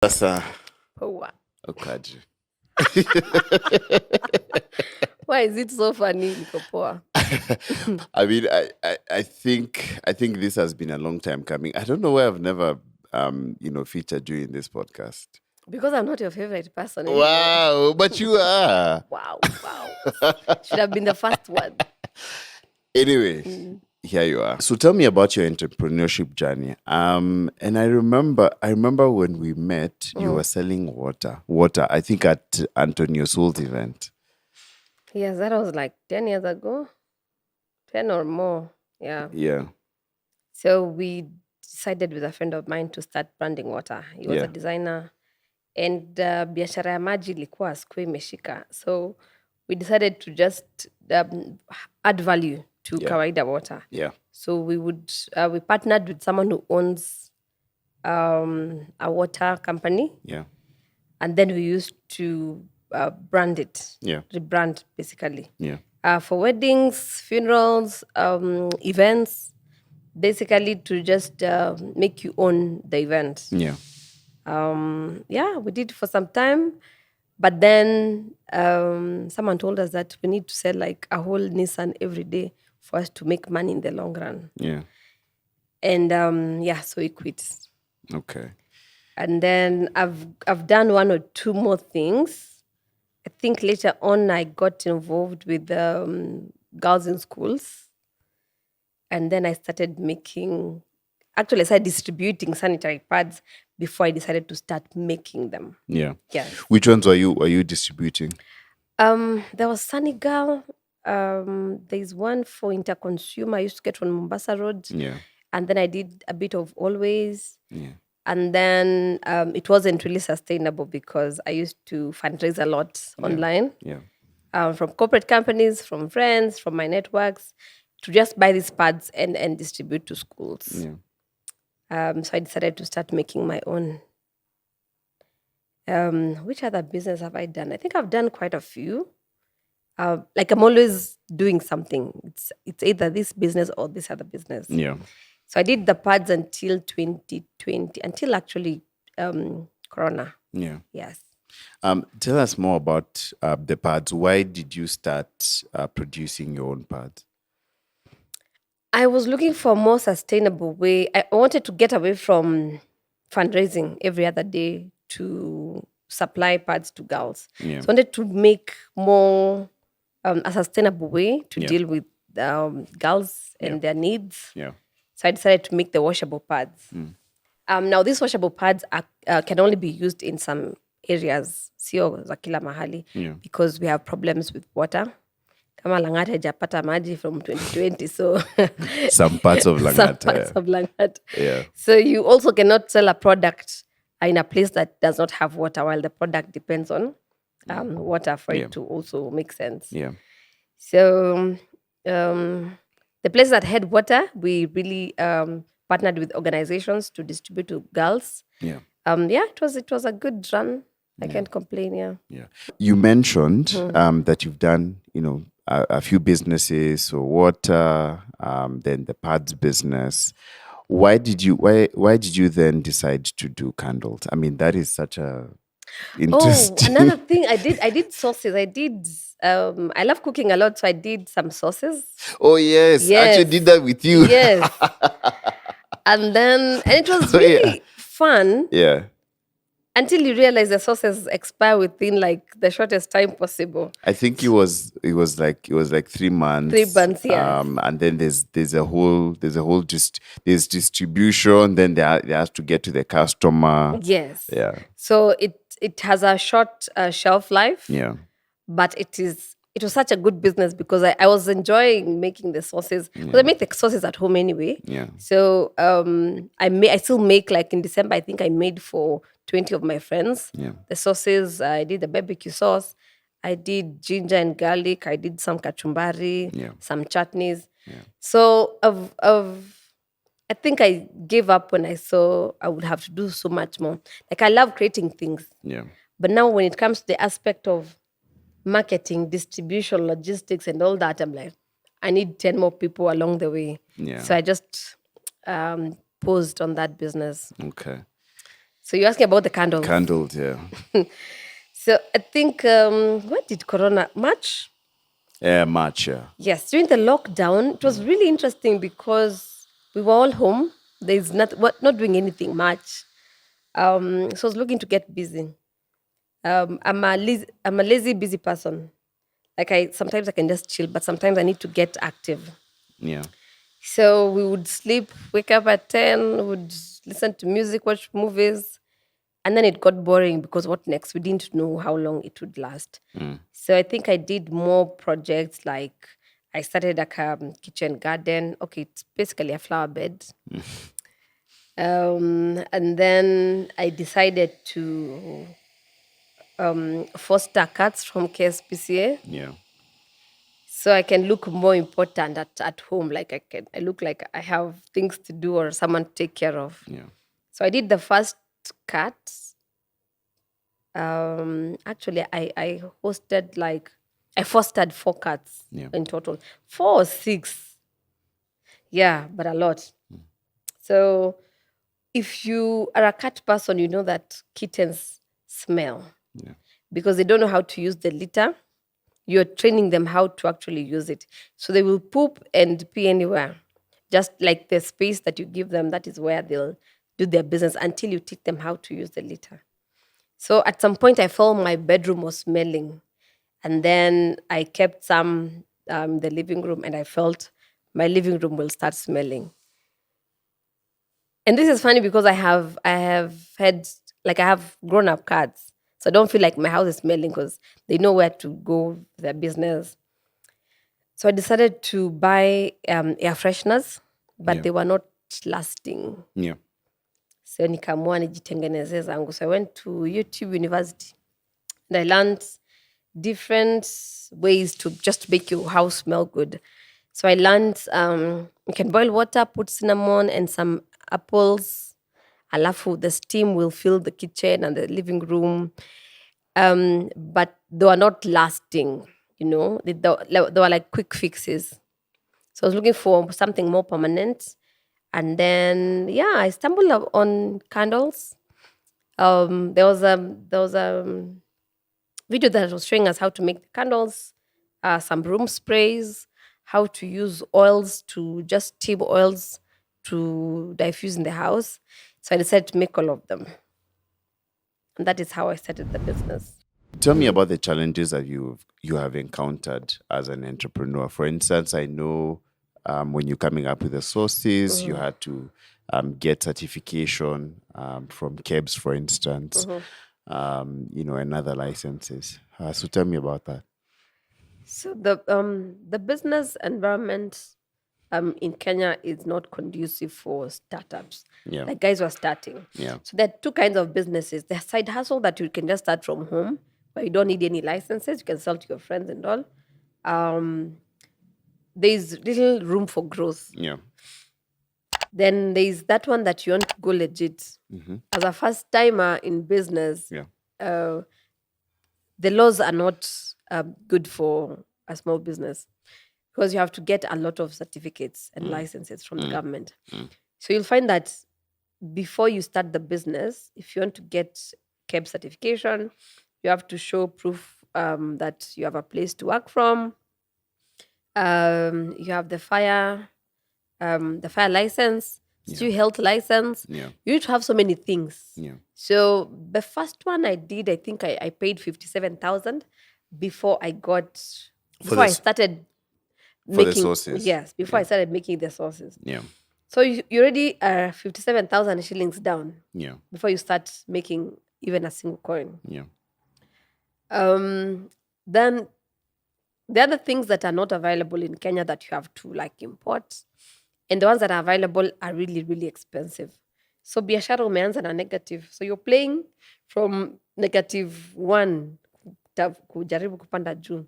Sasa Poa. ukaje? Why is it so funny, niko poa? I mean, I think this has been a long time coming. I don't know why I've never featured you in this podcast. Because I'm not your favorite person anymore. Wow, but you are. Wow. Should have been the first one. Anyway, here you are. So tell me about your entrepreneurship journey. And I remember when we met, you were selling water. I think at Antonio Soul's event. Yes, that was like 10 years ago. 10 or more. Yeah. Yeah. So we decided with a friend of mine to start branding water. He was Yeah. a designer. And biashara ya maji ilikuwa sikuwa imeshika. So we decided to just add value to kawaida water. Yeah. So we partnered with someone who owns a water company. Yeah. And then we used to brand it. Yeah. Rebrand, basically. Yeah. For weddings, funerals, events, basically to just make you own the event. Yeah. We did for some time. But then someone told us that we need to sell like a whole Nissan every day for us to make money in the long run. Yeah. And so we quit. Okay. And then I've done one or two more things. I think later on I got involved with girls in schools. And then I started distributing sanitary pads before I decided to start making them. Yeah. Yes. Which ones were you distributing? There was Sunny Girl. There's one for Interconsumer I used to get from Mombasa Road. Yeah. And then I did a bit of Always. Yeah. And then it wasn't really sustainable because I used to fundraise a lot online. Yeah. From corporate companies, from friends, from my networks, to just buy these pads and distribute to schools. Yeah. So I decided to start making my own. Which other business have I done? I think I've done quite a few. Like I'm always doing something. It's either this business or this other business. Yeah. So I did the pads until 2020, until actually Corona. Yeah. Yes. Tell us more about the pads. Why did you start producing your own pads? I was looking for a more sustainable way. I wanted to get away from fundraising every other day to supply pads to girls. Yeah. So I wanted to make more a sustainable way to deal with girls and their needs. Yeah. So I decided to make the washable pads. Now, these washable pads can only be used in some areas, sio za kila mahali, because we have problems with water. Kama Langata hajapata maji from 2020, so some parts of Langata. Some parts of Langata. Yeah. So you also cannot sell a product in a place that does not have water, while the product depends on water for it to also make sense. Yeah. So the places that had water, we really partnered with organizations to distribute to girls. Yeah. It was a good run. I can't complain. Yeah. Yeah. You mentioned that you've done, a few businesses, so water, then the pads business. Why did you then decide to do candles? I mean, that is such a interesting. Another thing I did sauces. I love cooking a lot, so I did some sauces. Oh yes. Actually did that with you. Yes. And it was really fun. Yeah. Until you realize the sauces expire within like the shortest time possible. I think it was like 3 months. 3 months, yeah. And then there's distribution. Then they have to get to the customer. Yes. Yeah. So it has a short shelf life. Yeah. But it was such a good business because I was enjoying making the sauces. Because I make the sauces at home anyway. Yeah. So I still make, like in December, I think I made for 20 of my friends. Yeah. The sauces, I did the barbecue sauce. I did ginger and garlic. I did some kachumbari, some chutneys. Yeah. So I think I gave up when I saw I would have to do so much more. Like I love creating things. Yeah. But now when it comes to the aspect of marketing, distribution, logistics, and all that, I'm like, I need 10 more people along the way. Yeah. So I just paused on that business. Okay. So you're asking about the candles. Candles, yeah. So I think what did Corona March? March, yeah. Yes, during the lockdown, it was really interesting because we were all home. There's not doing anything much. So I was looking to get busy. I'm a lazy, busy person. Like I sometimes I can just chill, but sometimes I need to get active. Yeah. So we would sleep, wake up at 10, would listen to music, watch movies. And then it got boring because what next? We didn't know how long it would last. So I think I did more projects like I started like a kitchen garden. Okay, it's basically a flower bed. And then I decided to foster cats from KSPCA. Yeah. So I can look more important at home. Like I look like I have things to do or someone to take care of. Yeah. So I did the first cat. Actually, I hosted like I fostered 4 cats Yeah. in total, 4 or 6. Yeah, but a lot. So if you are a cat person, you know that kittens smell Yeah. because they don't know how to use the litter. You're training them how to actually use it. So they will poop and pee anywhere. Just like the space that you give them, that is where they'll do their business until you teach them how to use the litter. So at some point, I felt my bedroom was smelling. And then I kept some in the living room, and I felt my living room will start smelling. And this is funny because I have grown up cats, so I don't feel like my house is smelling because they know where to go with their business. So I decided to buy air fresheners, but Yeah. they were not lasting. Yeah. So nikaamua nijitengenezee zangu. So I went to YouTube University and I learned different ways to just make your house smell good. So I learned you can boil water, put cinnamon and some apples. Alafu, the steam will fill the kitchen and the living room. But they were not lasting, they were like quick fixes. So I was looking for something more permanent. And then, yeah, I stumbled on candles. There was a video that was showing us how to make the candles, some room sprays, how to use oils to just tip oils to diffuse in the house. So I decided to make all of them. And that is how I started the business. Tell me about the challenges that you have encountered as an entrepreneur. For instance, I know when you're coming up with the sources, you had to get certification from KEBS, for instance, and other licenses. So tell me about that. So the business environment in Kenya is not conducive for startups. Yeah. Like guys who are starting. Yeah. So there are two kinds of businesses. The side hustle that you can just start from home, where you don't need any licenses. You can sell to your friends and all. There's little room for growth. Yeah. Then there's that one that you want to go legit. As a first timer in business, Yeah. the laws are not good for a small business because you have to get a lot of certificates and licenses from the government. So you'll find that before you start the business, if you want to get KEB certification, you have to show proof that you have a place to work from. You have the fire license, stew health license. Yeah. You need to have so many things. Yeah. So the first one I did, I think I paid 57,000 before I started For the making sauces. Yes, before I started making the sauces. Yeah. So you already are 57,000 shillings down Yeah. before you start making even a single coin. Yeah. Then the other things that are not available in Kenya that you have to like import, and the ones that are available are really, really expensive. So biashara umeanza na negative. So you're playing from -1 kujaribu kupanda juu.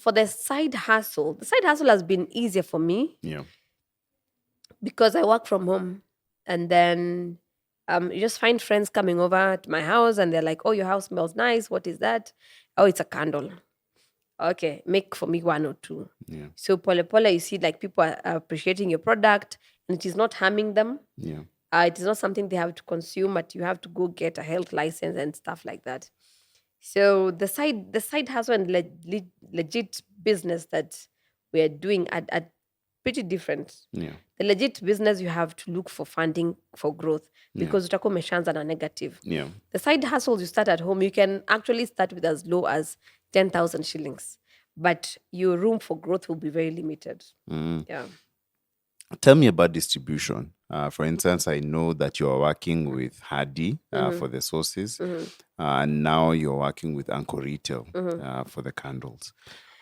For the side hustle has been easier for me. Yeah. Because I work from home, and then you just find friends coming over to my house and they're like, "Oh, your house smells nice. What is that?" "Oh, it's a candle." "Okay, make for me 1 or 2." Yeah. So pole pole, you see like people are appreciating your product and it is not harming them. Yeah. It is not something they have to consume, but you have to go get a health license and stuff like that. So the side hustle and legit business that we are doing are pretty different. Yeah. The legit business, you have to look for funding for growth because utakuwa umeshaanza na negative. Yeah. The side hustles you start at home, you can actually start with as low as 10,000 shillings, but your room for growth will be very limited. Yeah. Tell me about distribution. For instance, I know that you are working with Hardy for the sauces, and now you're working with Anchor Retail for the candles.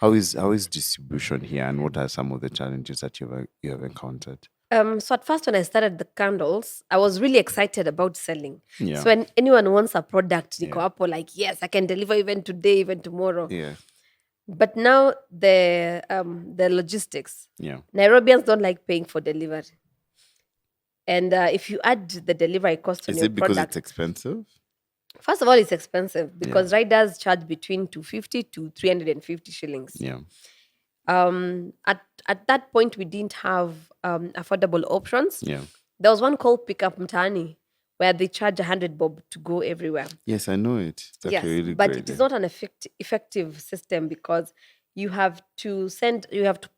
How is distribution here, and what are some of the challenges that you have encountered? So at first, when I started the candles, I was really excited about selling. Yeah. So when anyone wants a product, niko hapo like, yes, I can deliver even today, even tomorrow. Yeah. But now the logistics. Yeah. Nairobians don't like paying for delivery. And if you add the delivery cost on Is your it because product, it's expensive? first of all, it's expensive because riders charge between 250 to 350 shillings. Yeah. At that point, we didn't have affordable options. Yeah. There was one called Pickup Mtani where they charge 100 bob to go everywhere. Yes, I know it. It's Yes, actually really but great. it is not an effective system because you have to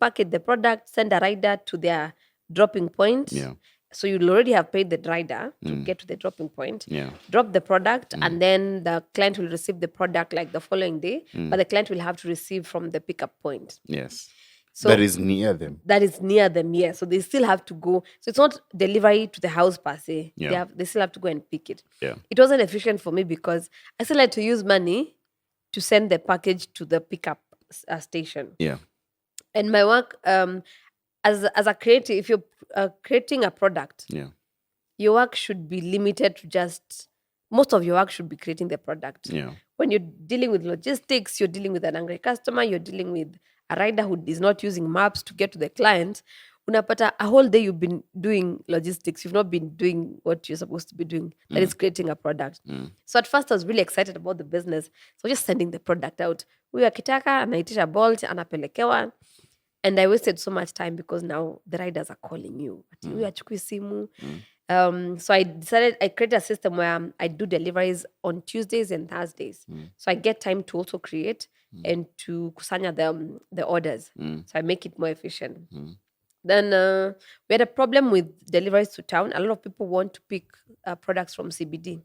packet the product, send a rider to their dropping point. Yeah. So you'll already have paid the rider to get to the dropping point, Yeah. drop the product, and then the client will receive the product like the following day, but the client will have to receive from the pickup point. Yes. So that is near them. That is near them, yes. So they still have to go. So it's not delivery to the house per se. Yeah. They still have to go and pick it. Yeah. It wasn't efficient for me because I still had to use money to send the package to the pickup station. Yeah. And my work, as a creative, if you're creating a product, Yeah. your work should be limited to most of your work should be creating the product. Yeah. When you're dealing with logistics, you're dealing with an angry customer, you're dealing with a rider who is not using maps to get to the client, unapata a whole day you've been doing logistics. You've not been doing what you're supposed to be doing. That is creating a product. So at first I was really excited about the business. So just sending the product out. Huyu akitaka, anaitisha Bolt, anapelekewa. And I wasted so much time because now the riders are calling you. Ati huyu hachukui simu. So I decided I created a system where I do deliveries on Tuesdays and Thursdays. So I get time to also create and to kusanya the orders. So I make it more efficient. Then we had a problem with deliveries to town. A lot of people want to pick products from CBD.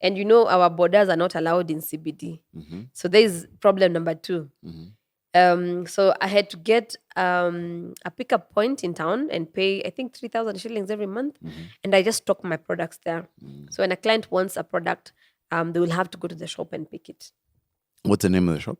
And our borders are not allowed in CBD. So there is problem number 2. So I had to get a pickup point in town and pay, I think, 3,000 shillings every month. And I just stock my products there. So when a client wants a product, they will have to go to the shop and pick it. What's the name of the shop?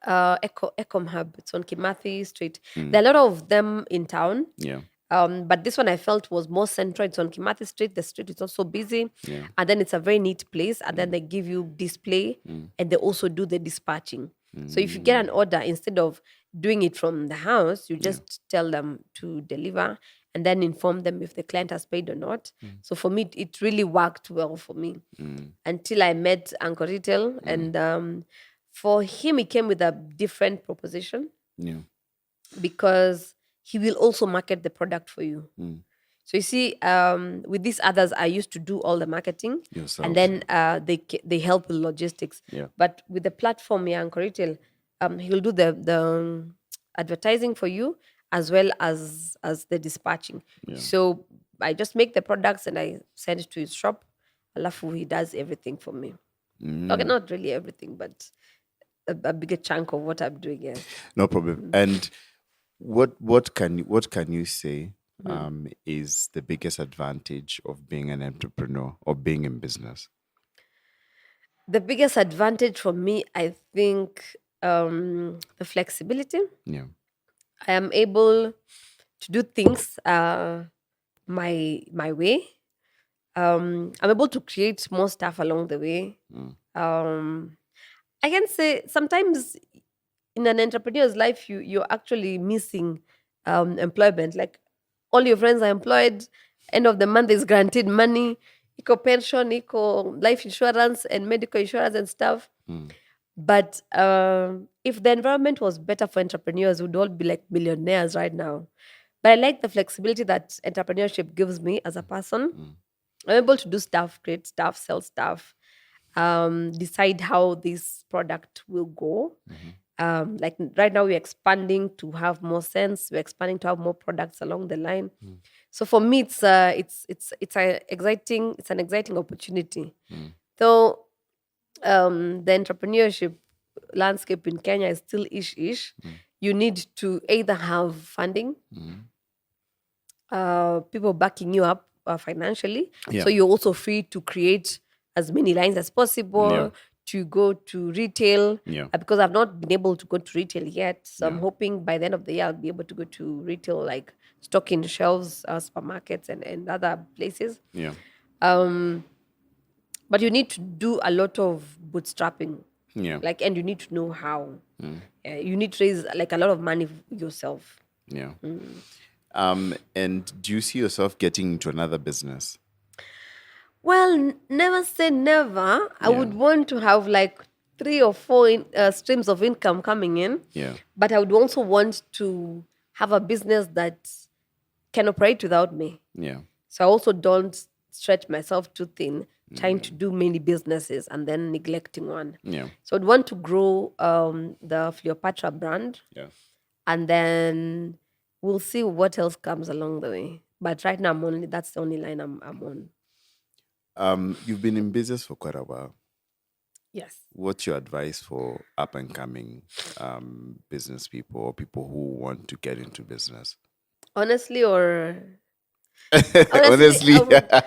Ecom Hub. It's on Kamaitha Street. There are a lot of them in town. Yeah. But this one I felt was more central. It's on Kamaitha Street. The street is not so busy. Yeah. And then it's a very neat place. And then they give you display and they also do the dispatching. So if you get an order, instead of doing it from the house, you just tell them to deliver and then inform them if the client has paid or not. So for me, it really worked well for me until I met Anchor Retail. And for him, he came with a different proposition. Yeah. Because he will also market the product for you. So you see, with these others, I used to do all the marketing. Yourself. And then they help with logistics. Yeah. But with the platform, Anchor Retail, he'll do the advertising for you as well as the dispatching. Yeah. So I just make the products and I send it to his shop. Alafu, he does everything for me. Okay, not really everything, but a bigger chunk of what I'm doing. Yeah. No problem. And what can you say is the biggest advantage of being an entrepreneur or being in business? The biggest advantage for me, I think, the flexibility. Yeah. I am able to do things my way. I'm able to create more stuff along the way. I can say sometimes in an entrepreneur's life, you're actually missing employment. Like all your friends are employed, end of the month is granted money, eco pension, eco life insurance and medical insurance and stuff. But if the environment was better for entrepreneurs, we'd all be like millionaires right now. But I like the flexibility that entrepreneurship gives me as a person. I'm able to do stuff, create stuff, sell stuff, decide how this product will go. Like right now, we're expanding to have more sense. We're expanding to have more products along the line. So for me, it's an exciting opportunity. Though the entrepreneurship landscape in Kenya is still ish. You need to either have funding, people backing you up financially. Yeah. So you're also free to create as many lines as possible, Yeah. to go to retail. Yeah. Because I've not been able to go to retail yet. So I'm Yeah. hoping by the end of the year, I'll be able to go to retail, like stocking shelves, supermarkets, and other places. Yeah. But you need to do a lot of bootstrapping. Yeah. Like, and you need to know how. You need to raise like a lot of money yourself. Yeah. And do you see yourself getting into another business? Well, never say never. I would want to have like 3 or 4 streams of income coming in. Yeah. But I would also want to have a business that can operate without me. Yeah. So I also don't stretch myself too thin, trying to do many businesses and then neglecting one. Yeah. So I'd want to grow the Fleopatra brand, Yeah. and then we'll see what else comes along the way. But right now, that's the only line I'm on. You've been in business for quite a while. Yes. What's your advice for up and coming business people or people who want to get into business? Honestly, or Honestly,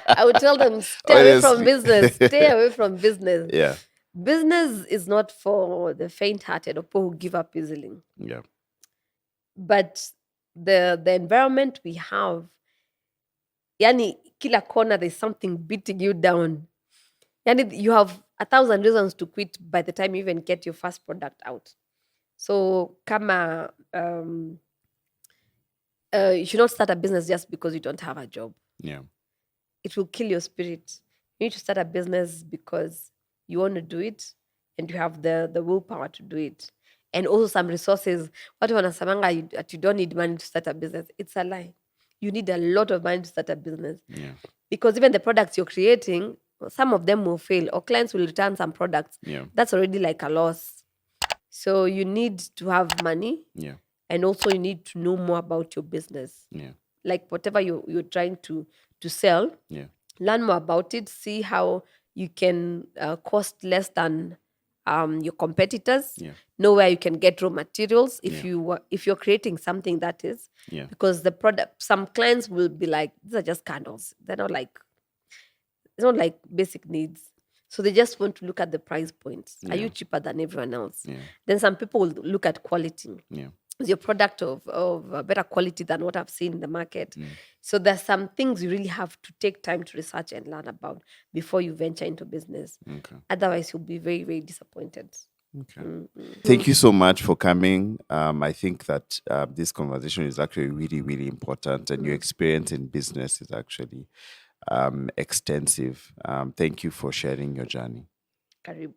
I would tell them, stay away from Honestly. business. Stay away from business. Yeah. Business is not for the faint-hearted or people who give up easily. Yeah. But the environment we have, yani kila corner there's something beating you down. Yani you have 1,000 reasons to quit by the time you even get your first product out. So kama you should not start a business just because you don't have a job. Yeah. It will kill your spirit. You need to start a business because you want to do it and you have the willpower to do it. And also some resources. What wanasamanga that you don't need money to start a business. It's a lie. You need a lot of money to start a business. Yeah. Because even the products you're creating, some of them will fail or clients will return some products. Yeah. That's already like a loss. So you need to have money. Yeah. And also you need to know more about your business. Yeah. Like whatever you're trying to sell, Yeah. learn more about it, see how you can cost less than your competitors. Yeah. Know where you can get raw materials Yeah. if you're creating something that is. Yeah. Because the product, some clients will be like, these are just candles. They're not like, it's not like basic needs. So they just want to look at the price points. Are you cheaper than everyone else? Yeah. Then some people will look at quality. Yeah. Is your product of better quality than what I've seen in the market? So there's some things you really have to take time to research and learn about before you venture into business. Okay. Otherwise, you'll be very, very disappointed. Okay. Thank you so much for coming. I think that this conversation is actually really, really important, and your experience in business is actually extensive. Thank you for sharing your journey. Karibu.